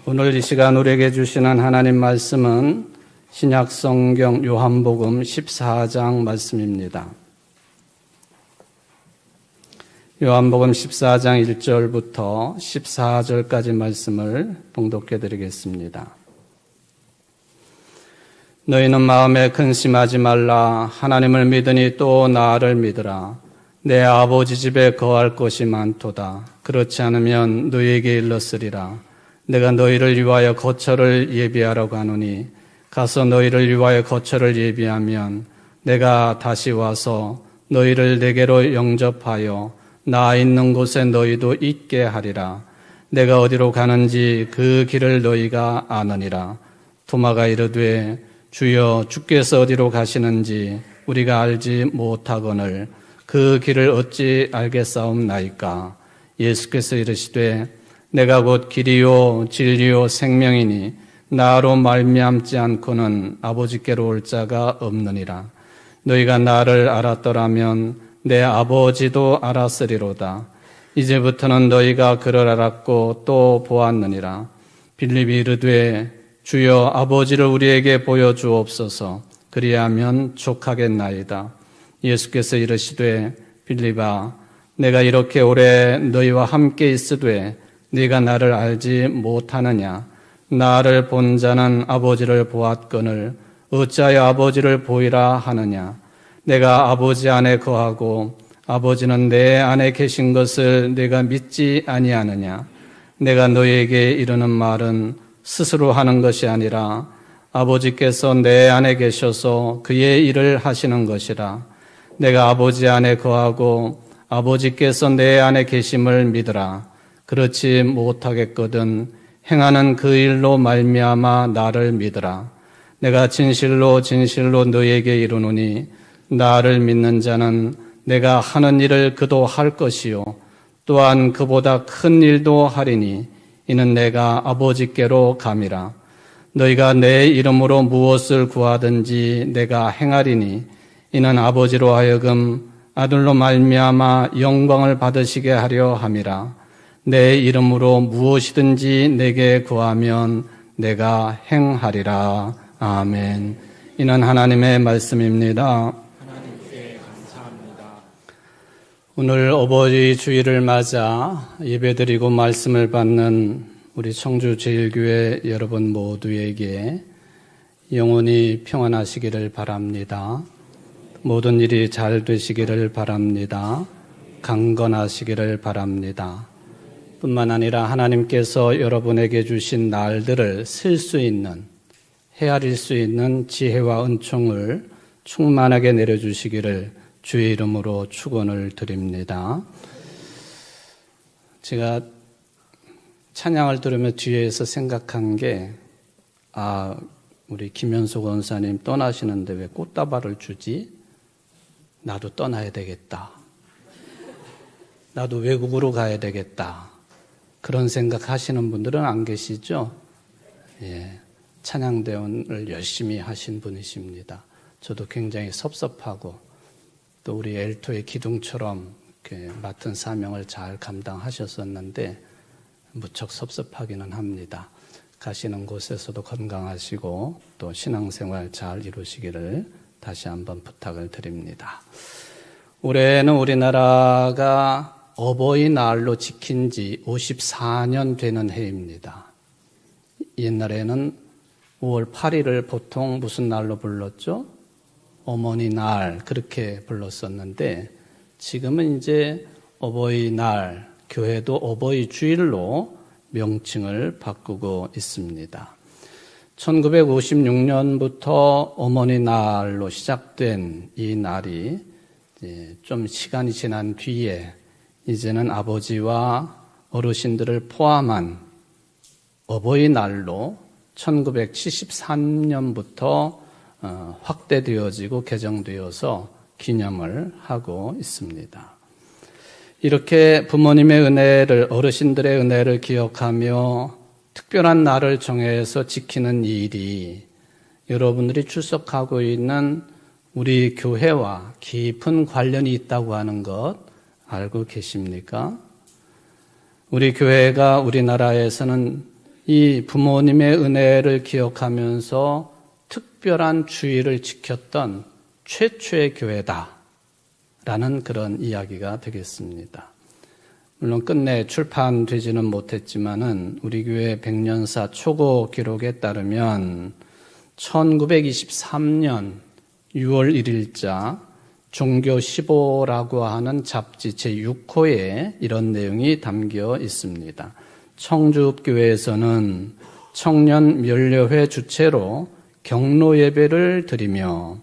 오늘 이 시간 우리에게 주시는 하나님 말씀은 신약 성경 요한복음 14장 말씀입니다. 요한복음 14장 1절부터 14절까지 말씀을 봉독해 드리겠습니다. 너희는 마음에 근심하지 말라. 하나님을 믿으니 또 나를 믿으라. 내 아버지 집에 거할 곳이 많도다. 그렇지 않으면 너희에게 일렀으리라. 내가 너희를 위하여 거처를 예비하러 가노니 가서 너희를 위하여 거처를 예비하면 내가 다시 와서 너희를 내게로 영접하여 나 있는 곳에 너희도 있게 하리라. 내가 어디로 가는지 그 길을 너희가 아느니라. 도마가 이르되 주여 주께서 어디로 가시는지 우리가 알지 못하거늘 그 길을 어찌 알겠사옵나이까. 예수께서 이르시되 내가 곧 길이요 진리요 생명이니 나로 말미암지 않고는 아버지께로 올 자가 없느니라. 너희가 나를 알았더라면 내 아버지도 알았으리로다. 이제부터는 너희가 그를 알았고 또 보았느니라. 빌립이 이르되 주여 아버지를 우리에게 보여주옵소서. 그리하면 족하겠나이다. 예수께서 이르시되 빌립아 내가 이렇게 오래 너희와 함께 있으되 네가 나를 알지 못하느냐. 나를 본 자는 아버지를 보았거늘 어찌하여 아버지를 보이라 하느냐. 내가 아버지 안에 거하고 아버지는 내 안에 계신 것을 네가 믿지 아니하느냐. 내가 너희에게 이르는 말은 스스로 하는 것이 아니라 아버지께서 내 안에 계셔서 그의 일을 하시는 것이라. 내가 아버지 안에 거하고 아버지께서 내 안에 계심을 믿으라. 그렇지 못하겠거든 행하는 그 일로 말미암아 나를 믿으라. 내가 진실로 진실로 너희에게 이르노니 나를 믿는 자는 내가 하는 일을 그도 할 것이요 또한 그보다 큰 일도 하리니 이는 내가 아버지께로 감이라. 너희가 내 이름으로 무엇을 구하든지 내가 행하리니 이는 아버지로 하여금 아들로 말미암아 영광을 받으시게 하려 함이라. 내 이름으로 무엇이든지 내게 구하면 내가 행하리라. 아멘. 이는 하나님의 말씀입니다. 하나님께 감사합니다. 오늘 어버이 주일을 맞아 예배드리고 말씀을 받는 우리 청주제일교회 여러분 모두에게 영원히 평안하시기를 바랍니다. 모든 일이 잘 되시기를 바랍니다. 강건하시기를 바랍니다. 뿐만 아니라 하나님께서 여러분에게 주신 날들을 쓸 수 있는, 헤아릴 수 있는 지혜와 은총을 충만하게 내려주시기를 주의 이름으로 축원을 드립니다. 제가 찬양을 들으며 뒤에서 생각한 게 우리 김현숙 원사님 떠나시는데 왜 꽃다발을 주지? 나도 떠나야 되겠다. 나도 외국으로 가야 되겠다. 그런 생각 하시는 분들은 안 계시죠? 예, 찬양대원을 열심히 하신 분이십니다. 저도 굉장히 섭섭하고 또 우리 엘토의 기둥처럼 이렇게 맡은 사명을 잘 감당하셨었는데 무척 섭섭하기는 합니다. 가시는 곳에서도 건강하시고 또 신앙생활 잘 이루시기를 다시 한번 부탁을 드립니다. 올해는 우리나라가 어버이날로 지킨 지 54년 되는 해입니다. 옛날에는 5월 8일을 보통 무슨 날로 불렀죠? 어머니날 그렇게 불렀었는데 지금은 이제 어버이날, 교회도 어버이주일로 명칭을 바꾸고 있습니다. 1956년부터 어머니날로 시작된 이 날이 좀 시간이 지난 뒤에 이제는 아버지와 어르신들을 포함한 어버이날로 1973년부터 확대되어지고 개정되어서 기념을 하고 있습니다. 이렇게 부모님의 은혜를, 어르신들의 은혜를 기억하며 특별한 날을 정해서 지키는 이 일이 여러분들이 출석하고 있는 우리 교회와 깊은 관련이 있다고 하는 것 알고 계십니까? 우리 교회가 우리나라에서는 이 부모님의 은혜를 기억하면서 특별한 주의를 지켰던 최초의 교회다라는 그런 이야기가 되겠습니다. 물론 끝내 출판되지는 못했지만은 우리 교회 100년사 초고 기록에 따르면 1923년 6월 1일자 종교 15라고 하는 잡지 제6호에 이런 내용이 담겨 있습니다. 청주읍교회에서는 청년 면례회 주최로 경로 예배를 드리며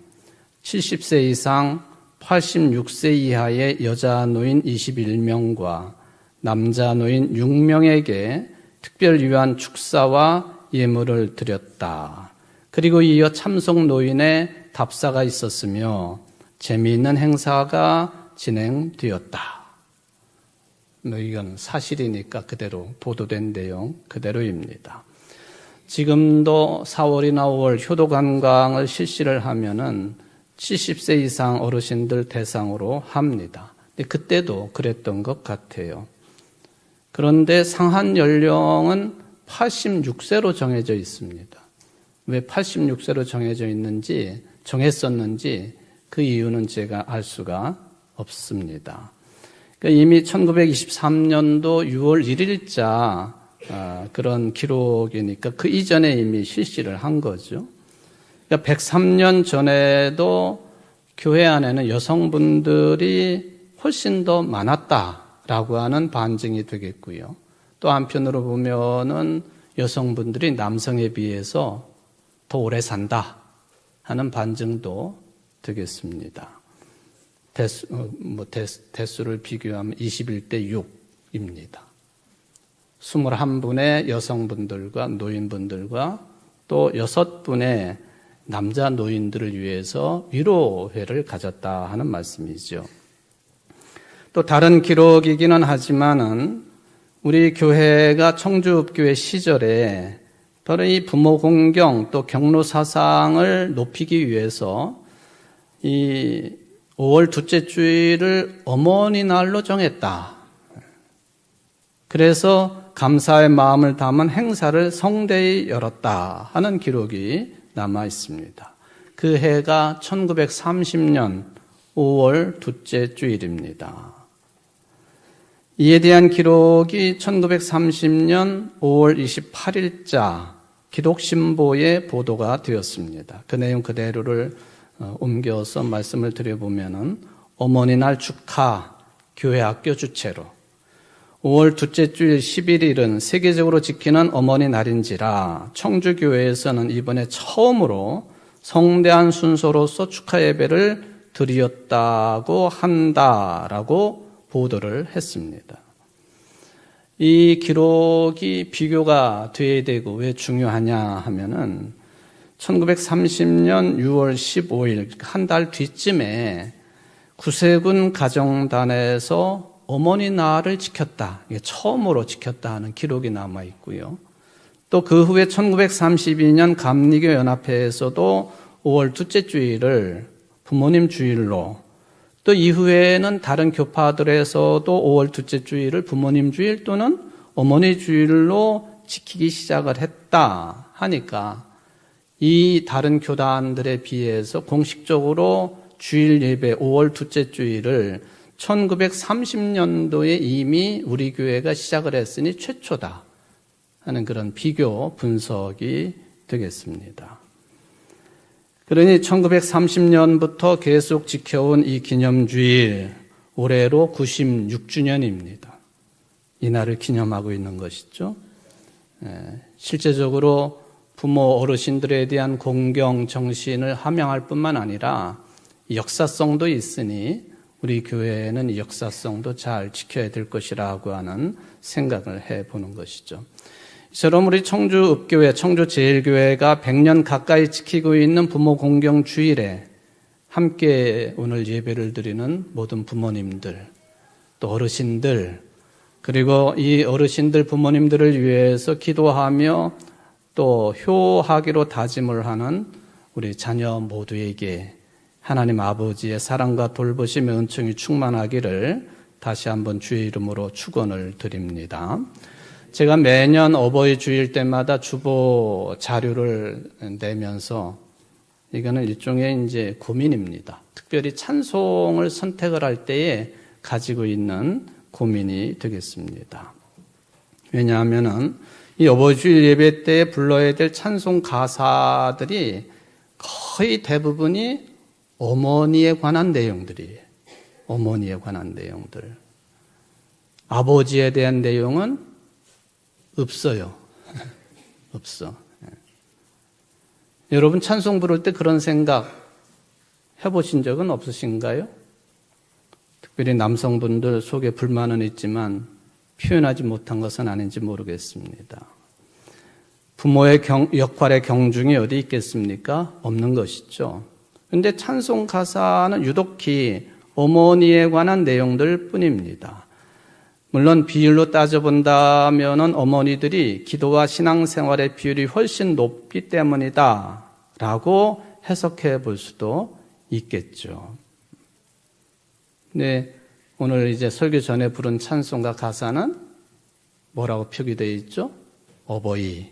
70세 이상 86세 이하의 여자 노인 21명과 남자 노인 6명에게 특별 위한 축사와 예물을 드렸다. 그리고 이어 참석 노인의 답사가 있었으며 재미있는 행사가 진행되었다. 이건 사실이니까 그대로 보도된 내용 그대로입니다. 지금도 4월이나 5월 효도 관광을 실시를 하면은 70세 이상 어르신들 대상으로 합니다. 근데 그때도 그랬던 것 같아요. 그런데 상한 연령은 86세로 정해져 있습니다. 왜 86세로 정했었는지 그 이유는 제가 알 수가 없습니다. 그러니까 이미 1923년도 6월 1일자 그런 기록이니까 그 이전에 이미 실시를 한 거죠. 그러니까 103년 전에도 교회 안에는 여성분들이 훨씬 더 많았다라고 하는 반증이 되겠고요. 또 한편으로 보면은 여성분들이 남성에 비해서 더 오래 산다 하는 반증도 되겠습니다. 대수를 비교하면 21대 6입니다. 21분의 여성분들과 노인분들과 또 6분의 남자 노인들을 위해서 위로회를 가졌다 하는 말씀이죠. 또 다른 기록이기는 하지만은 우리 교회가 청주읍교회 시절에 바로 이 부모 공경 또 경로 사상을 높이기 위해서 이 5월 둘째 주일을 어머니 날로 정했다. 그래서 감사의 마음을 담은 행사를 성대히 열었다 하는 기록이 남아 있습니다. 그 해가 1930년 5월 둘째 주일입니다. 이에 대한 기록이 1930년 5월 28일자 기독신보에 보도가 되었습니다. 그 내용 그대로를 옮겨서 말씀을 드려보면은 어머니 날 축하 교회 학교 주최로 5월 둘째 주일 11일은 세계적으로 지키는 어머니 날인지라 청주교회에서는 이번에 처음으로 성대한 순서로서 축하 예배를 드렸다고 한다라고 보도를 했습니다. 이 기록이 비교가 돼야 되고 왜 중요하냐 하면은 1930년 6월 15일 한 달 뒤쯤에 구세군 가정단에서 어머니 날을 지켰다. 이게 처음으로 지켰다 하는 기록이 남아 있고요. 또 그 후에 1932년 감리교 연합회에서도 5월 둘째 주일을 부모님 주일로 또 이후에는 다른 교파들에서도 5월 둘째 주일을 부모님 주일 또는 어머니 주일로 지키기 시작을 했다 하니까 이 다른 교단들에 비해서 공식적으로 주일 예배 5월 둘째 주일을 1930년도에 이미 우리 교회가 시작을 했으니 최초다 하는 그런 비교 분석이 되겠습니다. 그러니 1930년부터 계속 지켜온 이 기념주일, 올해로 96주년입니다. 이날을 기념하고 있는 것이죠. 실제적으로 부모 어르신들에 대한 공경 정신을 함양할 뿐만 아니라 역사성도 있으니 우리 교회는 이 역사성도 잘 지켜야 될 것이라고 하는 생각을 해보는 것이죠. 이처럼 우리 청주읍교회, 청주제일교회가 100년 가까이 지키고 있는 부모 공경 주일에 함께 오늘 예배를 드리는 모든 부모님들, 또 어르신들, 그리고 이 어르신들 부모님들을 위해서 기도하며 또 효하기로 다짐을 하는 우리 자녀 모두에게 하나님 아버지의 사랑과 돌보심의 은총이 충만하기를 다시 한번 주의 이름으로 축원을 드립니다. 제가 매년 어버이 주일 때마다 주보 자료를 내면서 이거는 일종의 이제 고민입니다. 특별히 찬송을 선택을 할 때에 가지고 있는 고민이 되겠습니다. 왜냐하면은 이 어버이 주일 예배 때 불러야 될 찬송 가사들이 거의 대부분이 어머니에 관한 내용들이에요. 어머니에 관한 내용들. 아버지에 대한 내용은 없어요. 없어. 여러분 찬송 부를 때 그런 생각 해보신 적은 없으신가요? 특별히 남성분들 속에 불만은 있지만 표현하지 못한 것은 아닌지 모르겠습니다. 부모의 역할의 경중이 어디 있겠습니까? 없는 것이죠. 그런데 찬송 가사는 유독히 어머니에 관한 내용들 뿐입니다. 물론 비율로 따져본다면 어머니들이 기도와 신앙생활의 비율이 훨씬 높기 때문이다 라고 해석해 볼 수도 있겠죠. 네, 오늘 이제 설교 전에 부른 찬송가 가사는 뭐라고 표기되어 있죠? 어버이.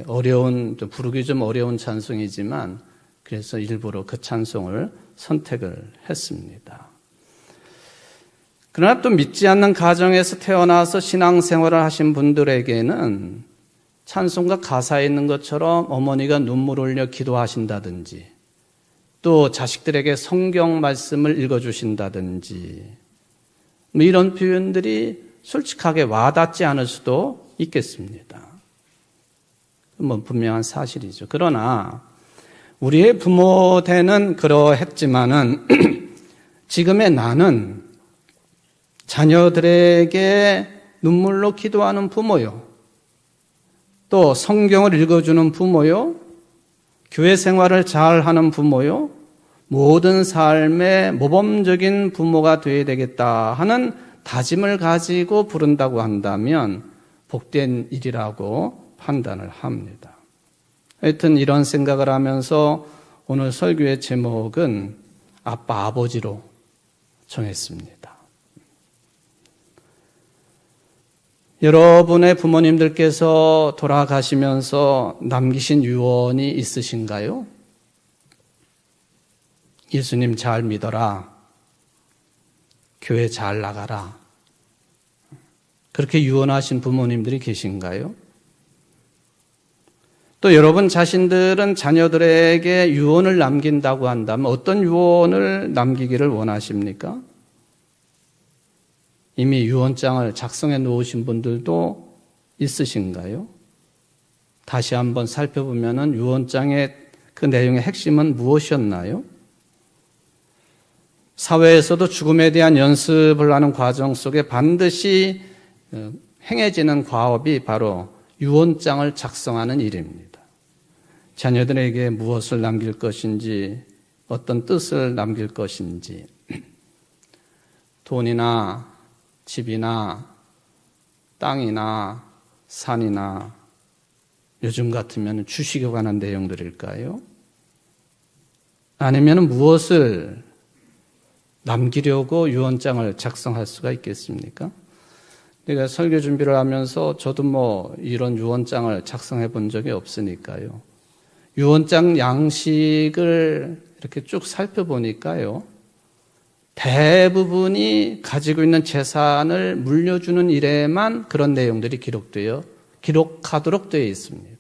어려운, 부르기 좀 어려운 찬송이지만 그래서 일부러 그 찬송을 선택을 했습니다. 그러나 또 믿지 않는 가정에서 태어나서 신앙생활을 하신 분들에게는 찬송가 가사에 있는 것처럼 어머니가 눈물 흘려 기도하신다든지 또 자식들에게 성경 말씀을 읽어주신다든지 뭐 이런 표현들이 솔직하게 와닿지 않을 수도 있겠습니다. 뭐 분명한 사실이죠. 그러나 우리의 부모 때는 그러했지만은 지금의 나는 자녀들에게 눈물로 기도하는 부모요. 또 성경을 읽어주는 부모요. 교회 생활을 잘하는 부모요. 모든 삶의 모범적인 부모가 되어야 되겠다 하는 다짐을 가지고 부른다고 한다면 복된 일이라고 판단을 합니다. 하여튼 이런 생각을 하면서 오늘 설교의 제목은 아빠, 아버지로 정했습니다. 여러분의 부모님들께서 돌아가시면서 남기신 유언이 있으신가요? 예수님 잘 믿어라. 교회 잘 나가라. 그렇게 유언하신 부모님들이 계신가요? 또 여러분 자신들은 자녀들에게 유언을 남긴다고 한다면 어떤 유언을 남기기를 원하십니까? 이미 유언장을 작성해 놓으신 분들도 있으신가요? 다시 한번 살펴보면 유언장의 그 내용의 핵심은 무엇이었나요? 사회에서도 죽음에 대한 연습을 하는 과정 속에 반드시 행해지는 과업이 바로 유언장을 작성하는 일입니다. 자녀들에게 무엇을 남길 것인지, 어떤 뜻을 남길 것인지, 돈이나 집이나 땅이나 산이나 요즘 같으면 주식에 관한 내용들일까요? 아니면 무엇을 남기려고 유언장을 작성할 수가 있겠습니까? 내가 설교 준비를 하면서 저도 이런 유언장을 작성해 본 적이 없으니까요. 유언장 양식을 이렇게 쭉 살펴보니까요. 대부분이 가지고 있는 재산을 물려주는 일에만 그런 내용들이 기록하도록 되어 있습니다.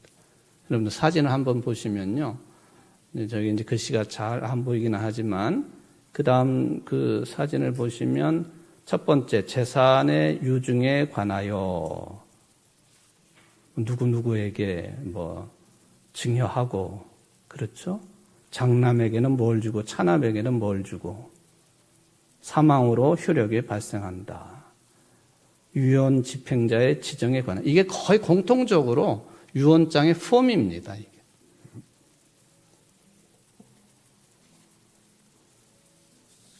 여러분들 사진을 한번 보시면요. 저기 이제 글씨가 잘 안 보이기는 하지만 그 다음 그 사진을 보시면 첫 번째 재산의 유증에 관하여 누구누구에게 증여하고 그렇죠? 장남에게는 뭘 주고 차남에게는 뭘 주고 사망으로 효력이 발생한다. 유언 집행자의 지정에 관한 이게 거의 공통적으로 유언장의 폼입니다. 이게.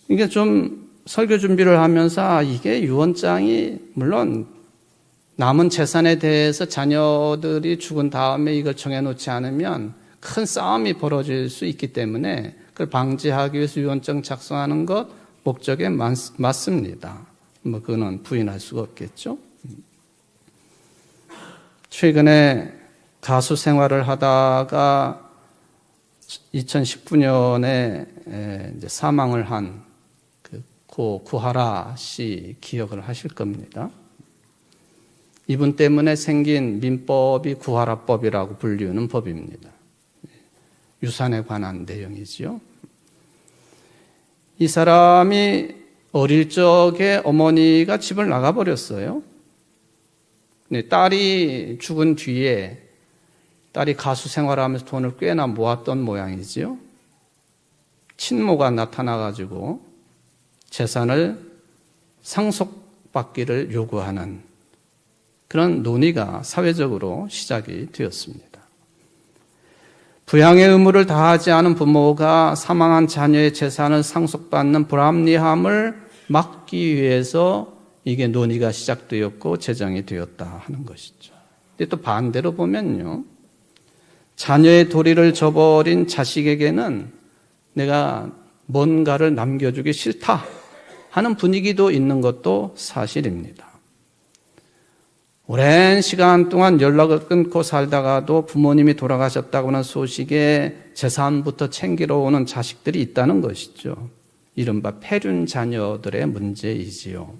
이게 좀 설교 준비를 하면서 이게 유언장이 물론 남은 재산에 대해서 자녀들이 죽은 다음에 이걸 정해놓지 않으면 큰 싸움이 벌어질 수 있기 때문에 그걸 방지하기 위해서 유언장 작성하는 것 목적에 맞습니다. 그거는 부인할 수가 없겠죠. 최근에 가수 생활을 하다가 2019년에 이제 사망을 한 고 구하라 씨 기억을 하실 겁니다. 이분 때문에 생긴 민법이 구하라법이라고 불리우는 법입니다. 유산에 관한 내용이지요. 이 사람이 어릴 적에 어머니가 집을 나가버렸어요. 딸이 죽은 뒤에 딸이 가수 생활하면서 돈을 꽤나 모았던 모양이지요. 친모가 나타나가지고 재산을 상속받기를 요구하는 그런 논의가 사회적으로 시작이 되었습니다. 부양의 의무를 다하지 않은 부모가 사망한 자녀의 재산을 상속받는 불합리함을 막기 위해서 이게 논의가 시작되었고 제정이 되었다 하는 것이죠. 근데 또 반대로 보면요, 자녀의 도리를 저버린 자식에게는 내가 뭔가를 남겨주기 싫다 하는 분위기도 있는 것도 사실입니다. 오랜 시간 동안 연락을 끊고 살다가도 부모님이 돌아가셨다고는 소식에 재산부터 챙기러 오는 자식들이 있다는 것이죠. 이른바 폐륜 자녀들의 문제이지요.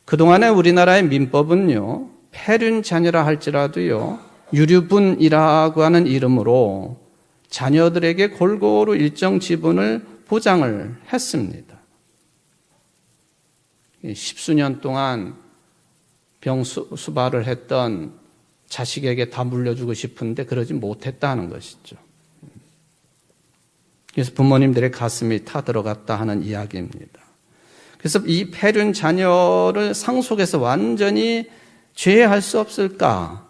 그동안의 우리나라의 민법은요, 폐륜 자녀라 할지라도요, 유류분이라고 하는 이름으로 자녀들에게 골고루 일정 지분을 보장을 했습니다. 10수년 동안 병수발을 했던 자식에게 다 물려주고 싶은데 그러지 못했다는 것이죠. 그래서 부모님들의 가슴이 타들어갔다 하는 이야기입니다. 그래서 이 폐륜 자녀를 상속해서 완전히 제외할 수 없을까?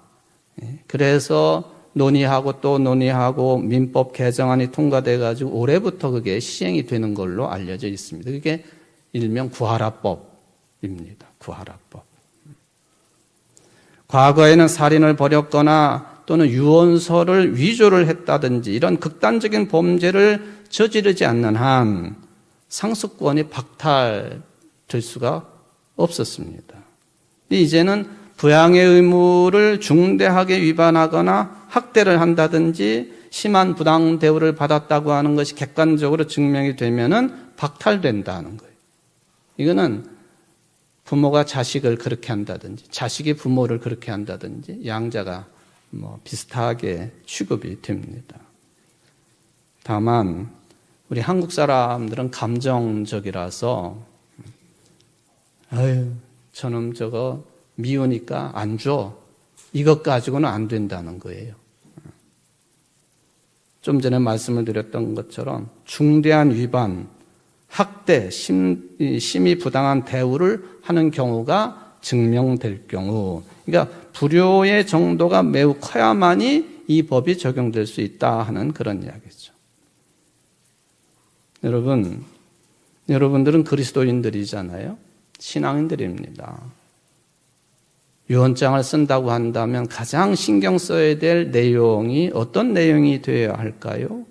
그래서 논의하고 또 논의하고 민법 개정안이 통과돼가지고 올해부터 그게 시행이 되는 걸로 알려져 있습니다. 그게 일명 구하라법입니다. 구하라법. 과거에는 살인을 벌였거나 또는 유언서를 위조를 했다든지 이런 극단적인 범죄를 저지르지 않는 한 상속권이 박탈될 수가 없었습니다. 이제는 부양의 의무를 중대하게 위반하거나 학대를 한다든지 심한 부당 대우를 받았다고 하는 것이 객관적으로 증명이 되면은 박탈된다는 거예요. 이거는 부모가 자식을 그렇게 한다든지 자식이 부모를 그렇게 한다든지 양자가 비슷하게 취급이 됩니다. 다만 우리 한국 사람들은 감정적이라서 아유 저놈 저거 미우니까 안 줘. 이것 가지고는 안 된다는 거예요. 좀 전에 말씀을 드렸던 것처럼 중대한 위반, 학대, 심히 부당한 대우를 하는 경우가 증명될 경우, 그러니까 불효의 정도가 매우 커야만이 이 법이 적용될 수 있다 하는 그런 이야기죠. 여러분들은 그리스도인들이잖아요. 신앙인들입니다. 유언장을 쓴다고 한다면 가장 신경 써야 될 내용이 어떤 내용이 되어야 할까요?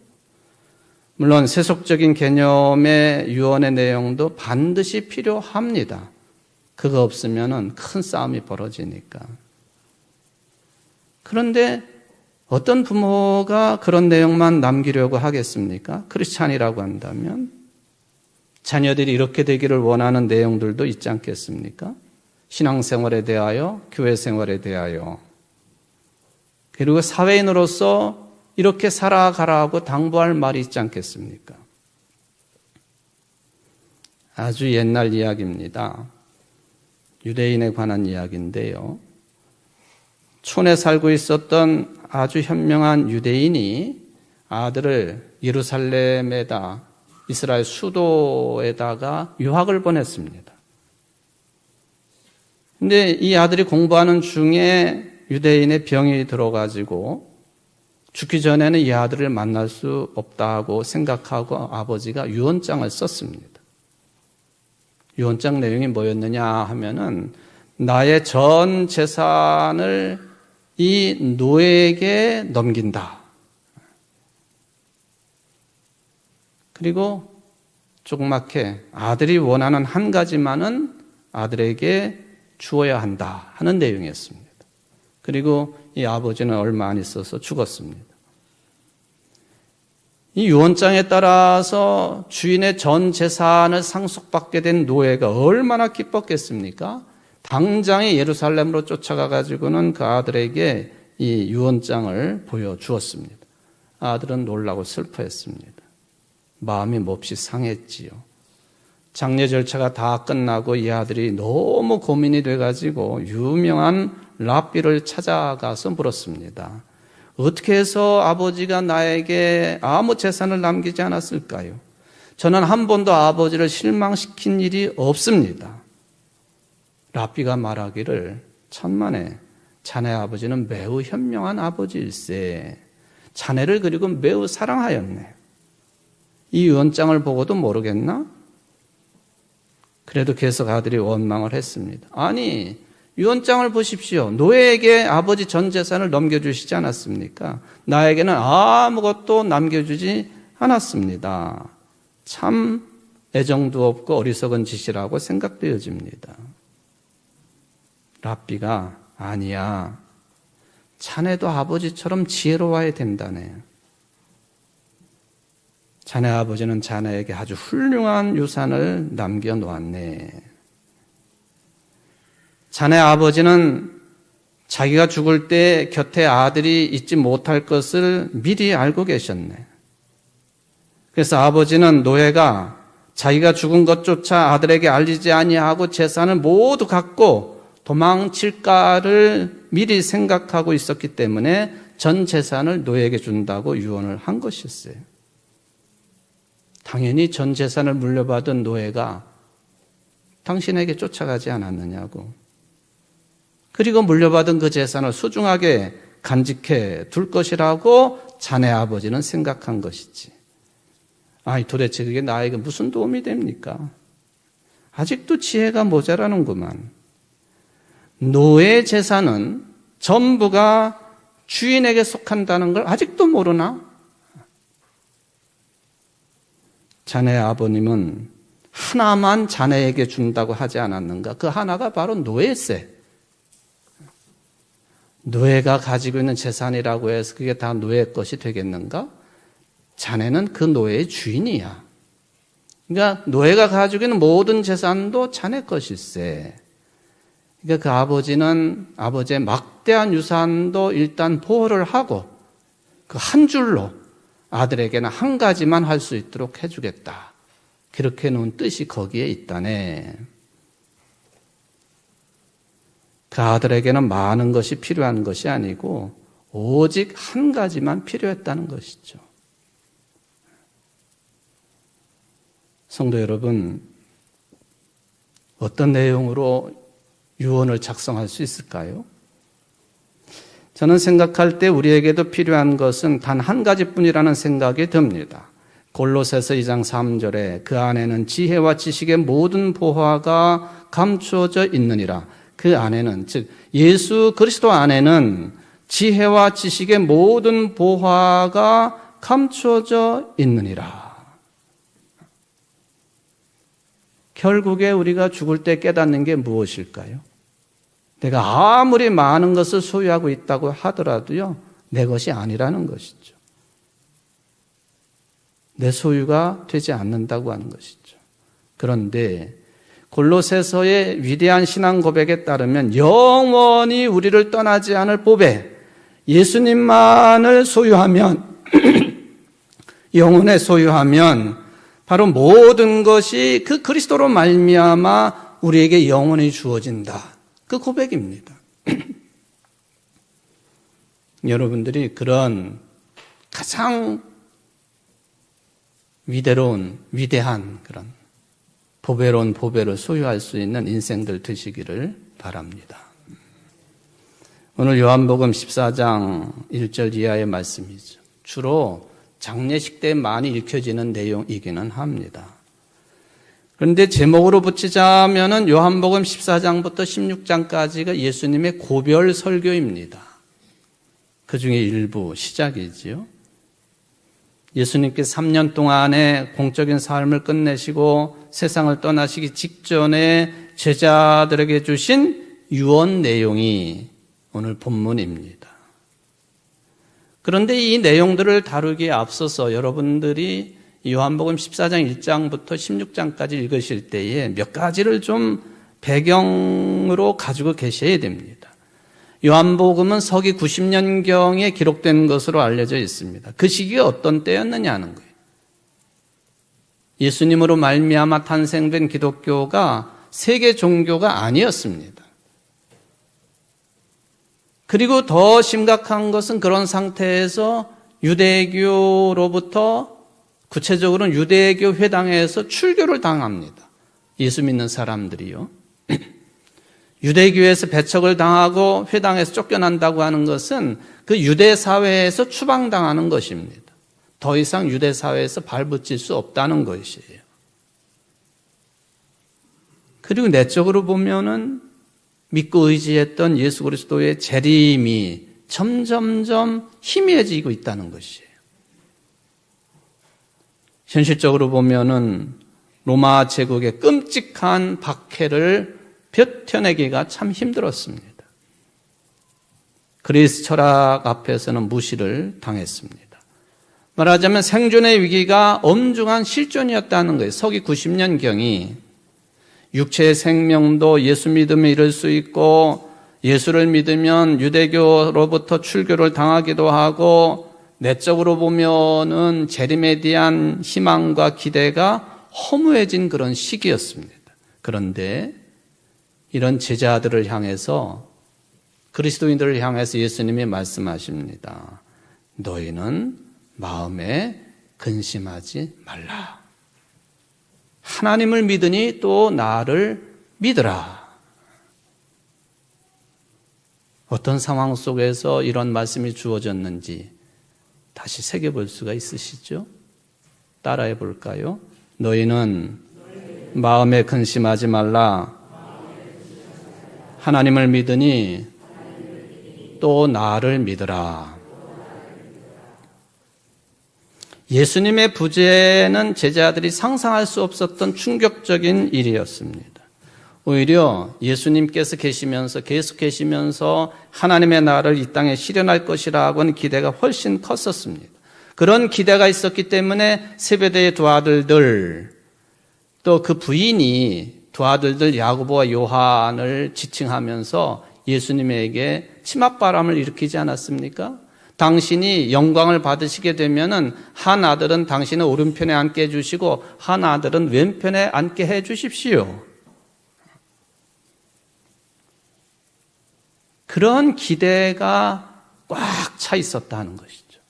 물론 세속적인 개념의 유언의 내용도 반드시 필요합니다. 그거 없으면 큰 싸움이 벌어지니까. 그런데 어떤 부모가 그런 내용만 남기려고 하겠습니까? 크리스찬이라고 한다면 자녀들이 이렇게 되기를 원하는 내용들도 있지 않겠습니까? 신앙생활에 대하여, 교회생활에 대하여, 그리고 사회인으로서 이렇게 살아가라고 당부할 말이 있지 않겠습니까? 아주 옛날 이야기입니다. 유대인에 관한 이야기인데요. 촌에 살고 있었던 아주 현명한 유대인이 아들을 예루살렘에다, 이스라엘 수도에다가 유학을 보냈습니다. 근데 이 아들이 공부하는 중에 유대인의 병이 들어가지고 죽기 전에는 이 아들을 만날 수 없다고 생각하고 아버지가 유언장을 썼습니다. 유언장 내용이 뭐였느냐 하면은 나의 전 재산을 이 노예에게 넘긴다. 그리고 조그맣게 아들이 원하는 한 가지만은 아들에게 주어야 한다 하는 내용이었습니다. 그리고 이 아버지는 얼마 안 있어서 죽었습니다. 이 유언장에 따라서 주인의 전 재산을 상속받게 된 노예가 얼마나 기뻤겠습니까? 당장에 예루살렘으로 쫓아가 가지고는 그 아들에게 이 유언장을 보여주었습니다. 아들은 놀라고 슬퍼했습니다. 마음이 몹시 상했지요. 장례 절차가 다 끝나고 이 아들이 너무 고민이 돼가지고 유명한 랍비를 찾아가서 물었습니다. 어떻게 해서 아버지가 나에게 아무 재산을 남기지 않았을까요? 저는 한 번도 아버지를 실망시킨 일이 없습니다. 랍비가 말하기를 천만에 자네 아버지는 매우 현명한 아버지일세. 자네를 그리고 매우 사랑하였네. 이 유언장을 보고도 모르겠나? 그래도 계속 아들이 원망을 했습니다. 아니, 유언장을 보십시오. 노예에게 아버지 전 재산을 넘겨주시지 않았습니까? 나에게는 아무것도 남겨주지 않았습니다. 참 애정도 없고 어리석은 짓이라고 생각되어집니다. 랍비가 아니야. 자네도 아버지처럼 지혜로워야 된다네. 자네 아버지는 자네에게 아주 훌륭한 유산을 남겨놓았네. 자네 아버지는 자기가 죽을 때 곁에 아들이 있지 못할 것을 미리 알고 계셨네. 그래서 아버지는 노예가 자기가 죽은 것조차 아들에게 알리지 아니하고 재산을 모두 갖고 도망칠까를 미리 생각하고 있었기 때문에 전 재산을 노예에게 준다고 유언을 한 것이었어요. 당연히 전 재산을 물려받은 노예가 당신에게 쫓아가지 않았느냐고. 그리고 물려받은 그 재산을 소중하게 간직해 둘 것이라고 자네 아버지는 생각한 것이지. 아니, 도대체 그게 나에게 무슨 도움이 됩니까? 아직도 지혜가 모자라는구만. 노예 재산은 전부가 주인에게 속한다는 걸 아직도 모르나? 자네 아버님은 하나만 자네에게 준다고 하지 않았는가? 그 하나가 바로 노예세. 노예가 가지고 있는 재산이라고 해서 그게 다 노예 것이 되겠는가? 자네는 그 노예의 주인이야. 그러니까 노예가 가지고 있는 모든 재산도 자네 것일세. 그러니까 그 아버지는 아버지의 막대한 유산도 일단 보호를 하고 그 한 줄로 아들에게는 한 가지만 할 수 있도록 해주겠다. 그렇게 놓은 뜻이 거기에 있다네. 그 아들에게는 많은 것이 필요한 것이 아니고 오직 한 가지만 필요했다는 것이죠. 성도 여러분, 어떤 내용으로 유언을 작성할 수 있을까요? 저는 생각할 때 우리에게도 필요한 것은 단 한 가지뿐이라는 생각이 듭니다. 골로새서 2장 3절에 그 안에는 지혜와 지식의 모든 보화가 감추어져 있느니라. 그 안에는, 즉 예수 그리스도 안에는 지혜와 지식의 모든 보화가 감추어져 있느니라. 결국에 우리가 죽을 때 깨닫는 게 무엇일까요? 내가 아무리 많은 것을 소유하고 있다고 하더라도요, 내 것이 아니라는 것이죠. 내 소유가 되지 않는다고 하는 것이죠. 그런데 골로새서의 위대한 신앙 고백에 따르면 영원히 우리를 떠나지 않을 보배, 예수님만을 소유하면, 영혼에 소유하면 바로 모든 것이 그 그리스도로 말미암아 우리에게 영원히 주어진다. 그 고백입니다. 여러분들이 그런 가장 위대한 그런 보배로운 보배를 소유할 수 있는 인생들 되시기를 바랍니다. 오늘 요한복음 14장 1절 이하의 말씀이죠. 주로 장례식 때 많이 읽혀지는 내용이기는 합니다. 그런데 제목으로 붙이자면은 요한복음 14장부터 16장까지가 예수님의 고별 설교입니다. 그 중에 일부 시작이지요. 예수님께서 3년 동안의 공적인 삶을 끝내시고 세상을 떠나시기 직전에 제자들에게 주신 유언 내용이 오늘 본문입니다. 그런데 이 내용들을 다루기에 앞서서 여러분들이 요한복음 14장 1장부터 16장까지 읽으실 때에 몇 가지를 좀 배경으로 가지고 계셔야 됩니다. 요한복음은 서기 90년경에 기록된 것으로 알려져 있습니다. 그 시기가 어떤 때였느냐 하는 거예요. 예수님으로 말미암아 탄생된 기독교가 세계 종교가 아니었습니다. 그리고 더 심각한 것은 그런 상태에서 유대교로부터 구체적으로는 유대교 회당에서 출교를 당합니다. 예수 믿는 사람들이요. 유대교에서 배척을 당하고 회당에서 쫓겨난다고 하는 것은 그 유대 사회에서 추방당하는 것입니다. 더 이상 유대 사회에서 발붙일 수 없다는 것이에요. 그리고 내적으로 보면은 믿고 의지했던 예수 그리스도의 재림이 점점점 희미해지고 있다는 것이에요. 현실적으로 보면은 로마 제국의 끔찍한 박해를 버텨내기가 참 힘들었습니다. 그리스 철학 앞에서는 무시를 당했습니다. 말하자면 생존의 위기가 엄중한 실존이었다는 거예요. 서기 90년경이 육체의 생명도 예수 믿음에 이를 수 있고 예수를 믿으면 유대교로부터 출교를 당하기도 하고 내적으로 보면은 재림에 대한 희망과 기대가 허무해진 그런 시기였습니다. 그런데 이런 제자들을 향해서 그리스도인들을 향해서 예수님이 말씀하십니다. 너희는 마음에 근심하지 말라. 하나님을 믿으니 또 나를 믿으라. 어떤 상황 속에서 이런 말씀이 주어졌는지 다시 새겨볼 수가 있으시죠? 따라해 볼까요? 너희는 마음에 근심하지 말라. 하나님을 믿으니 또 나를 믿으라. 예수님의 부재는 제자들이 상상할 수 없었던 충격적인 일이었습니다. 오히려 예수님께서 계속 계시면서 하나님의 나라를 이 땅에 실현할 것이라고 하는 기대가 훨씬 컸었습니다. 그런 기대가 있었기 때문에 세베대의 두 아들들, 또 그 부인이 두 아들들 야고보와 요한을 지칭하면서 예수님에게 치맛바람을 일으키지 않았습니까? 당신이 영광을 받으시게 되면은 한 아들은 당신의 오른편에 앉게 해주시고 한 아들은 왼편에 앉게 해주십시오. 그런 기대가 꽉 차 있었다는 것이죠.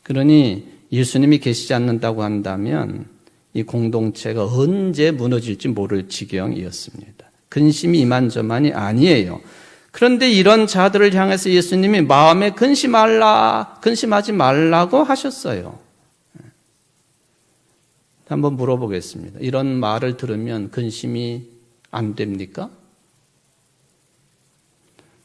그러니 예수님이 계시지 않는다고 한다면 이 공동체가 언제 무너질지 모를 지경이었습니다. 근심이 이만저만이 아니에요. 그런데 이런 자들을 향해서 예수님이 마음에 근심하지 말라고 하셨어요. 한번 물어보겠습니다. 이런 말을 들으면 근심이 안 됩니까?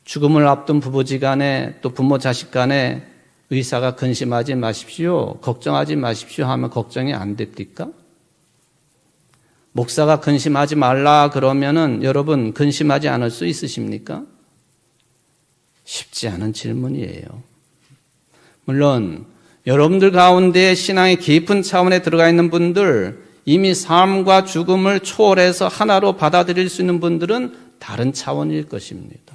죽음을 앞둔 부부지간에 또 부모 자식 간에 의사가 근심하지 마십시오, 걱정하지 마십시오 하면 걱정이 안 됩니까? 목사가 근심하지 말라 그러면은 여러분 근심하지 않을 수 있으십니까? 쉽지 않은 질문이에요. 물론 여러분들 가운데 신앙의 깊은 차원에 들어가 있는 분들, 이미 삶과 죽음을 초월해서 하나로 받아들일 수 있는 분들은 다른 차원일 것입니다.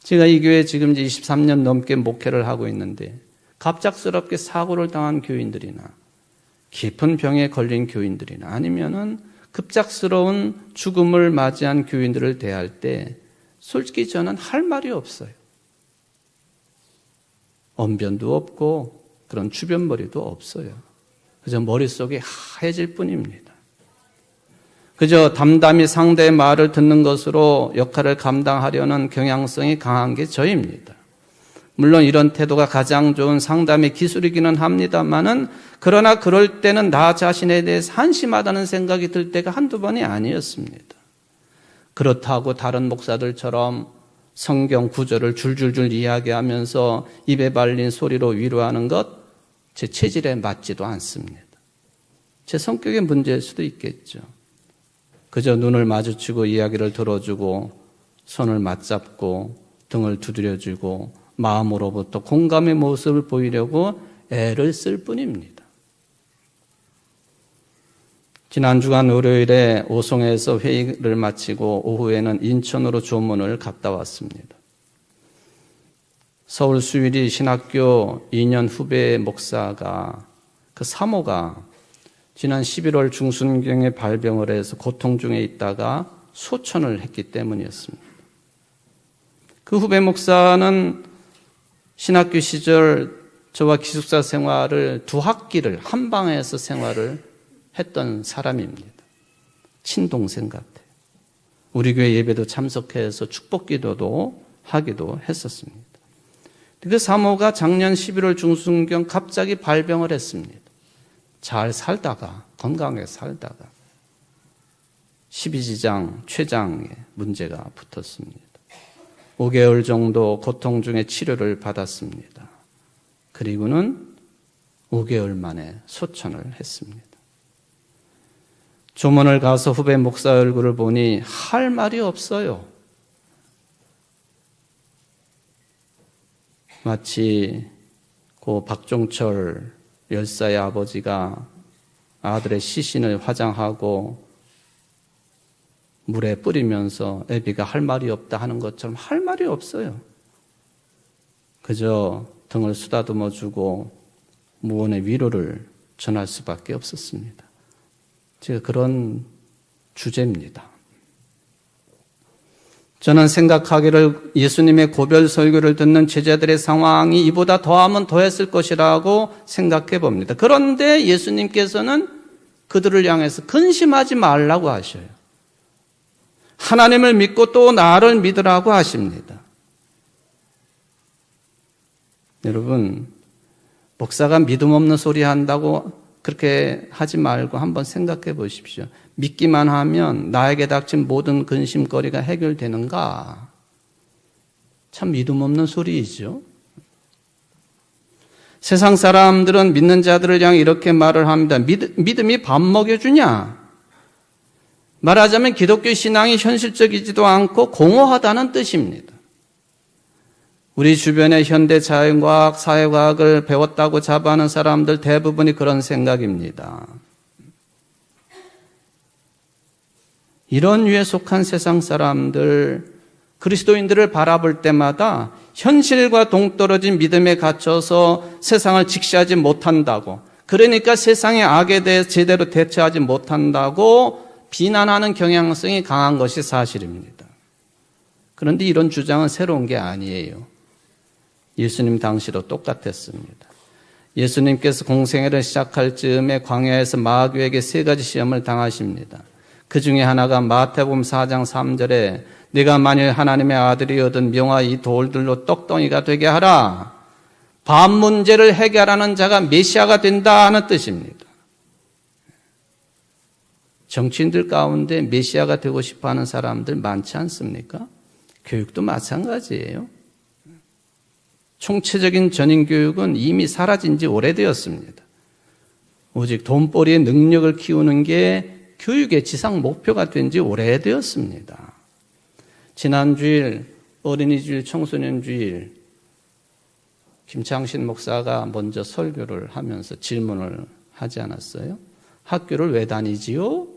제가 이 교회에 지금 23년 넘게 목회를 하고 있는데 갑작스럽게 사고를 당한 교인들이나 깊은 병에 걸린 교인들이나 아니면은 급작스러운 죽음을 맞이한 교인들을 대할 때 솔직히 저는 할 말이 없어요. 언변도 없고 그런 주변머리도 없어요. 그저 머릿속이 하얘질 뿐입니다. 그저 담담히 상대의 말을 듣는 것으로 역할을 감당하려는 경향성이 강한 게 저입니다. 물론 이런 태도가 가장 좋은 상담의 기술이기는 합니다만은 그러나 그럴 때는 나 자신에 대해서 한심하다는 생각이 들 때가 한두 번이 아니었습니다. 그렇다고 다른 목사들처럼 성경 구절을 줄줄줄 이야기하면서 입에 발린 소리로 위로하는 것 제 체질에 맞지도 않습니다. 제 성격의 문제일 수도 있겠죠. 그저 눈을 마주치고 이야기를 들어주고 손을 맞잡고 등을 두드려주고 마음으로부터 공감의 모습을 보이려고 애를 쓸 뿐입니다. 지난 주간 월요일에 오송에서 회의를 마치고 오후에는 인천으로 조문을 갔다 왔습니다. 서울 수유리 신학교 2년 후배 목사가 그 사모가 지난 11월 중순경에 발병을 해서 고통 중에 있다가 소천을 했기 때문이었습니다. 그 후배 목사는 신학교 시절 저와 기숙사 생활을 2학기를 한 방에서 생활을 했던 사람입니다. 친동생 같아요. 우리 교회 예배도 참석해서 축복기도도 하기도 했었습니다. 그 사모가 작년 11월 중순경 갑자기 발병을 했습니다. 잘 살다가 건강하게 살다가 12지장 췌장에 문제가 붙었습니다. 5개월 정도 고통 중에 치료를 받았습니다. 그리고는 5개월 만에 소천을 했습니다. 조문을 가서 후배 목사 얼굴을 보니 할 말이 없어요. 마치 고 박종철 열사의 아버지가 아들의 시신을 화장하고 물에 뿌리면서 애비가 할 말이 없다 하는 것처럼 할 말이 없어요. 그저 등을 쓰다듬어 주고 무언의 위로를 전할 수밖에 없었습니다. 제가 그런 주제입니다. 저는 생각하기를 예수님의 고별 설교를 듣는 제자들의 상황이 이보다 더하면 더했을 것이라고 생각해 봅니다. 그런데 예수님께서는 그들을 향해서 근심하지 말라고 하셔요. 하나님을 믿고 또 나를 믿으라고 하십니다. 여러분, 목사가 믿음 없는 소리 한다고 그렇게 하지 말고 한번 생각해 보십시오. 믿기만 하면 나에게 닥친 모든 근심거리가 해결되는가? 참 믿음 없는 소리이죠. 세상 사람들은 믿는 자들을 향해 이렇게 말을 합니다. 믿음이 밥 먹여주냐? 말하자면 기독교 신앙이 현실적이지도 않고 공허하다는 뜻입니다. 우리 주변의 현대 자연과학, 사회과학을 배웠다고 자부하는 사람들 대부분이 그런 생각입니다. 이런 류에 속한 세상 사람들, 그리스도인들을 바라볼 때마다 현실과 동떨어진 믿음에 갇혀서 세상을 직시하지 못한다고, 그러니까 세상의 악에 대해 제대로 대처하지 못한다고 비난하는 경향성이 강한 것이 사실입니다. 그런데 이런 주장은 새로운 게 아니에요. 예수님 당시도 똑같았습니다. 예수님께서 공생애를 시작할 즈음에 광야에서 마귀에게 3가지 시험을 당하십니다. 그 중에 하나가 마태복음 4장 3절에 네가 만일 하나님의 아들이거든 명하 이 돌들로 떡덩이가 되게 하라. 밥 문제를 해결하는 자가 메시아가 된다 하는 뜻입니다. 정치인들 가운데 메시아가 되고 싶어하는 사람들 많지 않습니까? 교육도 마찬가지예요. 총체적인 전인교육은 이미 사라진 지 오래되었습니다. 오직 돈벌이의 능력을 키우는 게 교육의 지상 목표가 된 지 오래되었습니다. 지난 주일 어린이 주일, 청소년 주일 김창신 목사가 먼저 설교를 하면서 질문을 하지 않았어요? 학교를 왜 다니지요?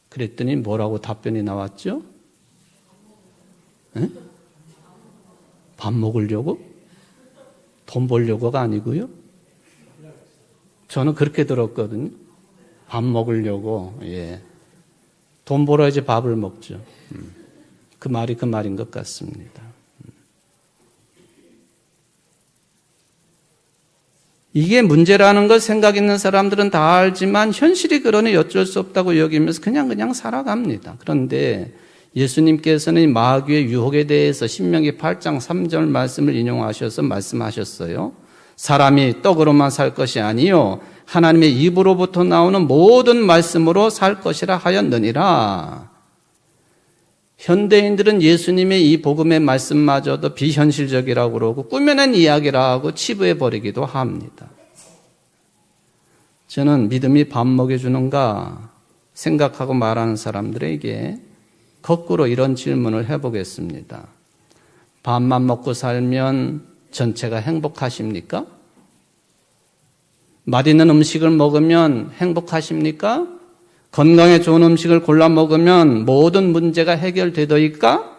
그랬더니 뭐라고 답변이 나왔죠? 에? 밥 먹으려고? 돈 벌려고가 아니고요. 저는 그렇게 들었거든요. 밥 먹으려고. 예. 돈 벌어야지 밥을 먹죠. 그 말이 그 말인 것 같습니다. 이게 문제라는 걸 생각 있는 사람들은 다 알지만 현실이 그러니 어쩔 수 없다고 여기면서 그냥 살아갑니다. 그런데 예수님께서는 마귀의 유혹에 대해서 신명기 8장 3절 말씀을 인용하셔서 말씀하셨어요. 사람이 떡으로만 살 것이 아니요 하나님의 입으로부터 나오는 모든 말씀으로 살 것이라 하였느니라. 현대인들은 예수님의 이 복음의 말씀마저도 비현실적이라고 그러고 꾸며낸 이야기라고 치부해버리기도 합니다. 저는 믿음이 밥 먹여주는가 생각하고 말하는 사람들에게 거꾸로 이런 질문을 해보겠습니다. 밥만 먹고 살면 전체가 행복하십니까? 맛있는 음식을 먹으면 행복하십니까? 건강에 좋은 음식을 골라 먹으면 모든 문제가 해결되더이까?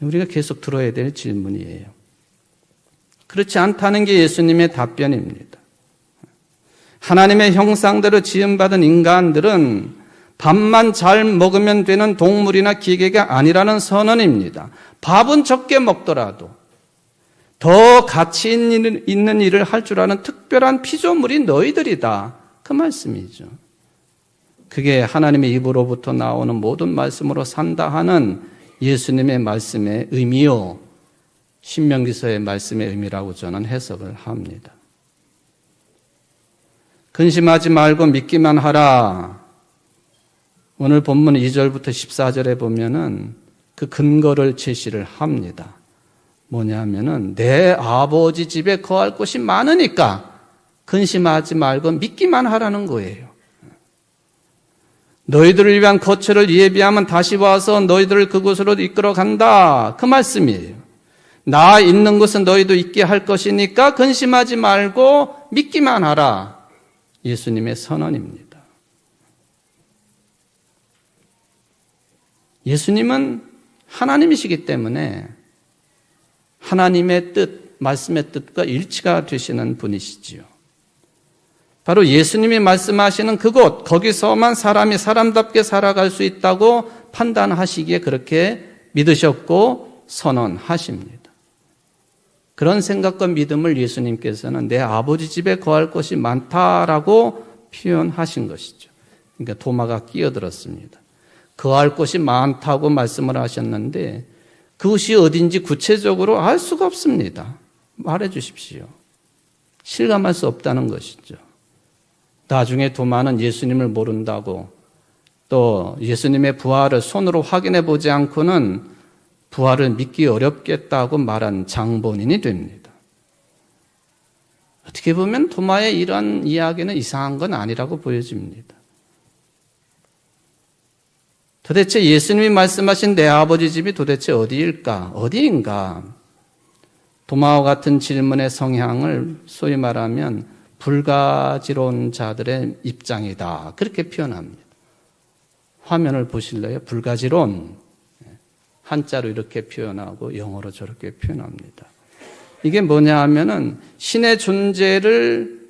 우리가 계속 들어야 될 질문이에요. 그렇지 않다는 게 예수님의 답변입니다. 하나님의 형상대로 지음받은 인간들은 밥만 잘 먹으면 되는 동물이나 기계가 아니라는 선언입니다. 밥은 적게 먹더라도 더 가치 있는 일을 할 줄 아는 특별한 피조물이 너희들이다. 그 말씀이죠. 그게 하나님의 입으로부터 나오는 모든 말씀으로 산다 하는 예수님의 말씀의 의미요, 신명기서의 말씀의 의미라고 저는 해석을 합니다. 근심하지 말고 믿기만 하라. 오늘 본문 2절부터 14절에 보면은 그 근거를 제시를 합니다. 뭐냐면은 내 아버지 집에 거할 곳이 많으니까 근심하지 말고 믿기만 하라는 거예요. 너희들을 위한 거처를 예비하면 다시 와서 너희들을 그곳으로 이끌어 간다. 그 말씀이에요. 나 있는 곳은 너희도 있게 할 것이니까 근심하지 말고 믿기만 하라. 예수님의 선언입니다. 예수님은 하나님이시기 때문에 하나님의 뜻, 말씀의 뜻과 일치가 되시는 분이시지요. 바로 예수님이 말씀하시는 그곳, 거기서만 사람이 사람답게 살아갈 수 있다고 판단하시기에 그렇게 믿으셨고 선언하십니다. 그런 생각과 믿음을 예수님께서는 내 아버지 집에 거할 곳이 많다라고 표현하신 것이죠. 그러니까 도마가 끼어들었습니다. 거할 곳이 많다고 말씀을 하셨는데 그것이 어딘지 구체적으로 알 수가 없습니다. 말해 주십시오. 실감할 수 없다는 것이죠. 나중에 도마는 예수님을 모른다고 또 예수님의 부활을 손으로 확인해 보지 않고는 부활을 믿기 어렵겠다고 말한 장본인이 됩니다. 어떻게 보면 도마의 이런 이야기는 이상한 건 아니라고 보여집니다. 도대체 예수님이 말씀하신 내 아버지 집이 도대체 어디일까? 어디인가? 도마와 같은 질문의 성향을 소위 말하면 불가지론 자들의 입장이다. 그렇게 표현합니다. 화면을 보실래요? 불가지론. 한자로 이렇게 표현하고 영어로 저렇게 표현합니다. 이게 뭐냐 하면은 신의 존재를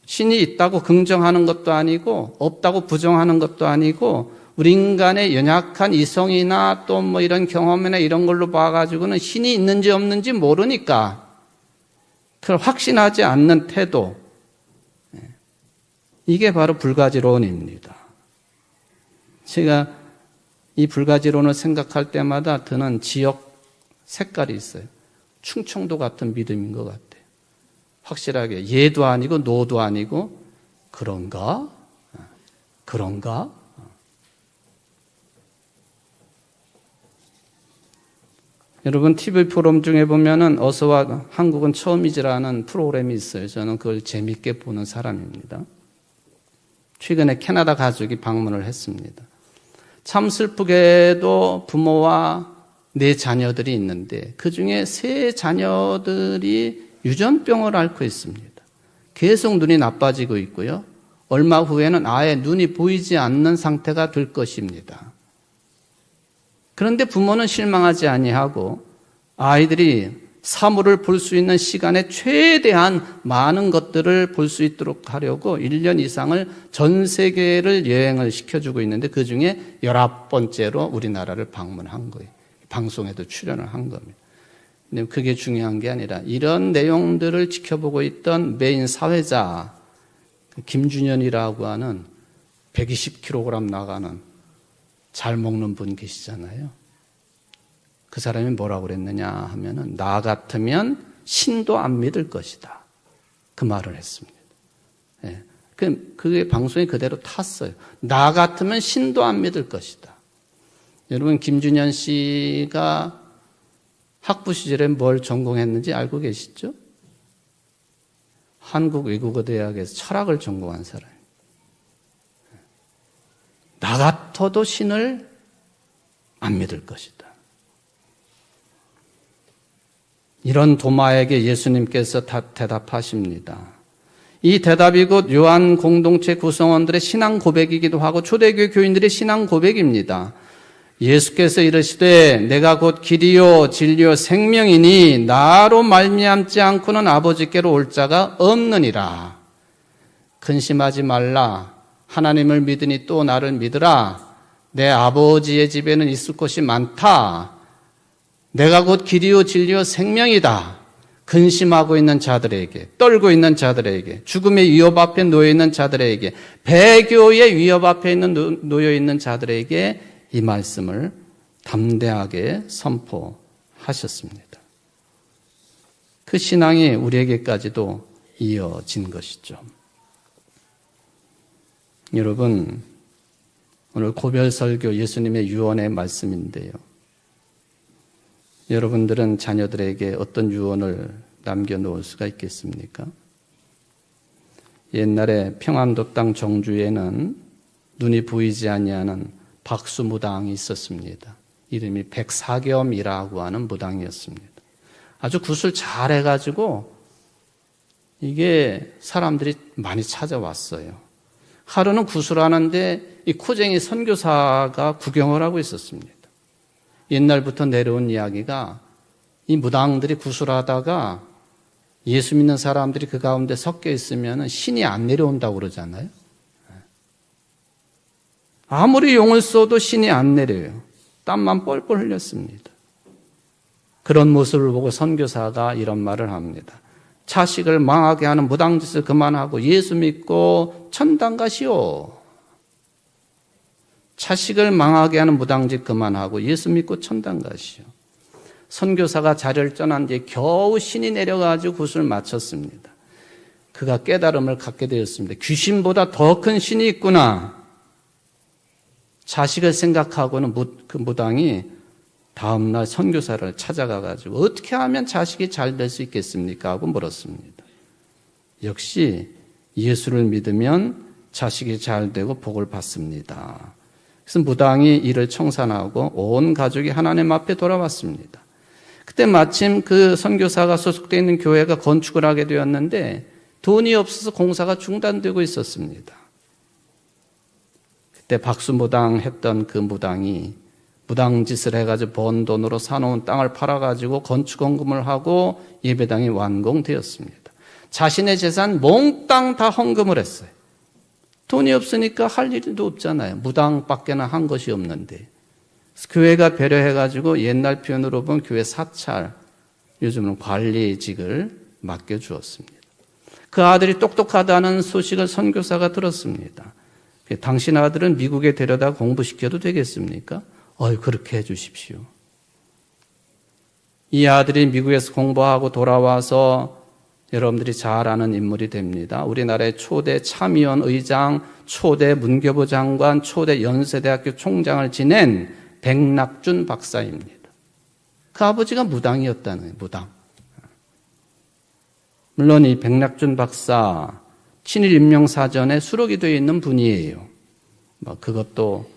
신이 있다고 긍정하는 것도 아니고 없다고 부정하는 것도 아니고 우리 인간의 연약한 이성이나 또 뭐 이런 경험이나 이런 걸로 봐가지고는 신이 있는지 없는지 모르니까 그걸 확신하지 않는 태도, 이게 바로 불가지론입니다. 제가 이 불가지론을 생각할 때마다 드는 지역 색깔이 있어요. 충청도 같은 믿음인 것 같아요. 확실하게 예도 아니고 노도 아니고 그런가? 그런가? 여러분 TV 프로그램 중에 보면은 어서와 한국은 처음이지라는 프로그램이 있어요. 저는 그걸 재밌게 보는 사람입니다. 최근에 캐나다 가족이 방문을 했습니다. 참 슬프게도 부모와 4자녀들이 있는데 그중에 3자녀들이 유전병을 앓고 있습니다. 계속 눈이 나빠지고 있고요. 얼마 후에는 아예 눈이 보이지 않는 상태가 될 것입니다. 그런데 부모는 실망하지 아니하고 아이들이 사물을 볼 수 있는 시간에 최대한 많은 것들을 볼 수 있도록 하려고 1년 이상을 전 세계를 여행을 시켜주고 있는데 그중에 19번째로 우리나라를 방문한 거예요. 방송에도 출연을 한 겁니다. 근데 그게 중요한 게 아니라 이런 내용들을 지켜보고 있던 메인 사회자 김준현이라고 하는 120kg 나가는 잘 먹는 분 계시잖아요. 그 사람이 뭐라고 그랬느냐 하면은 나 같으면 신도 안 믿을 것이다. 그 말을 했습니다. 예. 그게 방송에 그대로 탔어요. 나 같으면 신도 안 믿을 것이다. 여러분 김준현 씨가 학부 시절에 뭘 전공했는지 알고 계시죠? 한국 외국어대학에서 철학을 전공한 사람입니다. 나 같아도 신을 안 믿을 것이다. 이런 도마에게 예수님께서 대답하십니다. 이 대답이 곧 요한 공동체 구성원들의 신앙 고백이기도 하고 초대교회 교인들의 신앙 고백입니다. 예수께서 이르시되 내가 곧 길이요 진리요 생명이니 나로 말미암지 않고는 아버지께로 올 자가 없느니라. 근심하지 말라. 하나님을 믿으니 또 나를 믿으라. 내 아버지의 집에는 있을 곳이 많다. 내가 곧 길이요 진리요 생명이다. 근심하고 있는 자들에게, 떨고 있는 자들에게, 죽음의 위협 앞에 놓여 있는 자들에게, 배교의 위협 앞에 놓여 있는 자들에게 이 말씀을 담대하게 선포하셨습니다. 그 신앙이 우리에게까지도 이어진 것이죠. 여러분, 오늘 고별설교 예수님의 유언의 말씀인데요. 여러분들은 자녀들에게 어떤 유언을 남겨놓을 수가 있겠습니까? 옛날에 평안도 땅 정주에는 눈이 보이지 아니하는 박수무당이 있었습니다. 이름이 백사겸이라고 하는 무당이었습니다. 아주 굿을 잘해가지고 이게 사람들이 많이 찾아왔어요. 하루는 굿을 하는데 이 코쟁이 선교사가 구경을 하고 있었습니다. 옛날부터 내려온 이야기가 이 무당들이 구슬하다가 예수 믿는 사람들이 그 가운데 섞여 있으면 신이 안 내려온다고 그러잖아요. 아무리 용을 써도 신이 안 내려요. 땀만 뻘뻘 흘렸습니다. 그런 모습을 보고 선교사가 이런 말을 합니다. 자식을 망하게 하는 무당짓을 그만하고 예수 믿고 천당 가시오. 자식을 망하게 하는 무당짓 그만하고 예수 믿고 천당 가시오. 선교사가 자리를 떠난 뒤에 겨우 신이 내려가지고 굿을 마쳤습니다. 그가 깨달음을 갖게 되었습니다. 귀신보다 더 큰 신이 있구나. 자식을 생각하고는 그 무당이 다음날 선교사를 찾아가가지고 어떻게 하면 자식이 잘 될 수 있겠습니까? 하고 물었습니다. 역시 예수를 믿으면 자식이 잘 되고 복을 받습니다. 그래서 무당이 이를 청산하고 온 가족이 하나님 앞에 돌아왔습니다. 그때 마침 그 선교사가 소속되어 있는 교회가 건축을 하게 되었는데 돈이 없어서 공사가 중단되고 있었습니다. 그때 박수무당 했던 그 무당이 무당짓을 해가지고 번 돈으로 사놓은 땅을 팔아가지고 건축헌금을 하고 예배당이 완공되었습니다. 자신의 재산 몽땅 다 헌금을 했어요. 돈이 없으니까 할 일도 없잖아요. 무당밖에는 한 것이 없는데. 교회가 배려해가지고 옛날 표현으로 보면 교회 사찰, 요즘은 관리직을 맡겨주었습니다. 그 아들이 똑똑하다는 소식을 선교사가 들었습니다. 당신 아들은 미국에 데려다 공부시켜도 되겠습니까? 그렇게 해 주십시오. 이 아들이 미국에서 공부하고 돌아와서 여러분들이 잘 아는 인물이 됩니다. 우리나라의 초대 참의원 의장, 초대 문교부 장관, 초대 연세대학교 총장을 지낸 백낙준 박사입니다. 그 아버지가 무당이었다는 거예요. 무당. 물론 이 백낙준 박사 친일 임명사전에 수록이 되어 있는 분이에요. 그것도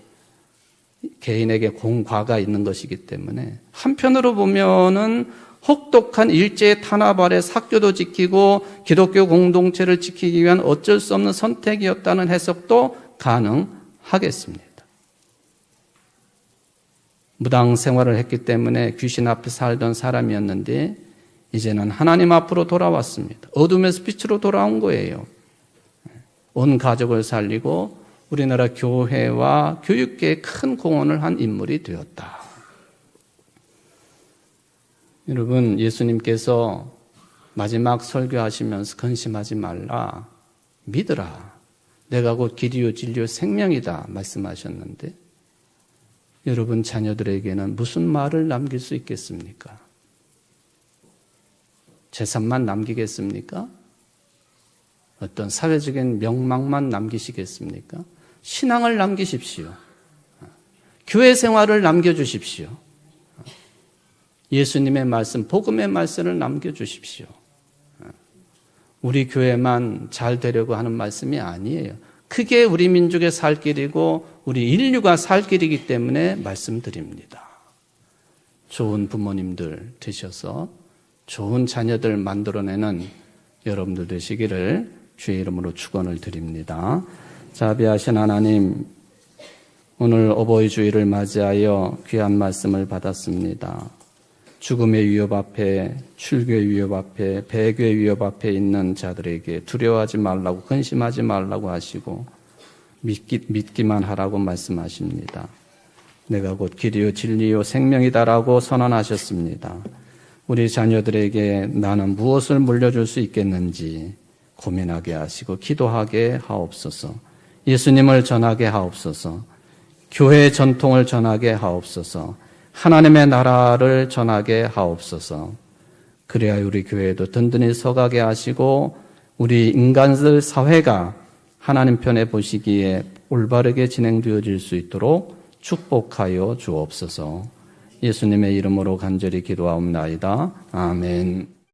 개인에게 공과가 있는 것이기 때문에 한편으로 보면은 혹독한 일제의 탄압 아래 사교도 지키고 기독교 공동체를 지키기 위한 어쩔 수 없는 선택이었다는 해석도 가능하겠습니다. 무당 생활을 했기 때문에 귀신 앞에 살던 사람이었는데 이제는 하나님 앞으로 돌아왔습니다. 어둠에서 빛으로 돌아온 거예요. 온 가족을 살리고 우리나라 교회와 교육계에 큰 공헌을 한 인물이 되었다. 여러분, 예수님께서 마지막 설교하시면서 근심하지 말라, 믿으라. 내가 곧 길이요 진리요 생명이다 말씀하셨는데 여러분 자녀들에게는 무슨 말을 남길 수 있겠습니까? 재산만 남기겠습니까? 어떤 사회적인 명망만 남기시겠습니까? 신앙을 남기십시오. 교회 생활을 남겨주십시오. 예수님의 말씀, 복음의 말씀을 남겨주십시오. 우리 교회만 잘 되려고 하는 말씀이 아니에요. 크게 우리 민족의 살 길이고 우리 인류가 살 길이기 때문에 말씀드립니다. 좋은 부모님들 되셔서 좋은 자녀들 만들어내는 여러분들 되시기를 주의 이름으로 축원을 드립니다. 자비하신 하나님, 오늘 어버이 주일을 맞이하여 귀한 말씀을 받았습니다. 죽음의 위협 앞에, 출교의 위협 앞에, 배교의 위협 앞에 있는 자들에게 두려워하지 말라고, 근심하지 말라고 하시고 믿기만 하라고 말씀하십니다. 내가 곧 길이요 진리요 생명이다라고 선언하셨습니다. 우리 자녀들에게 나는 무엇을 물려줄 수 있겠는지 고민하게 하시고 기도하게 하옵소서. 예수님을 전하게 하옵소서. 교회의 전통을 전하게 하옵소서. 하나님의 나라를 전하게 하옵소서. 그래야 우리 교회도 든든히 서가게 하시고 우리 인간들 사회가 하나님 편에 보시기에 올바르게 진행되어질 수 있도록 축복하여 주옵소서. 예수님의 이름으로 간절히 기도하옵나이다. 아멘.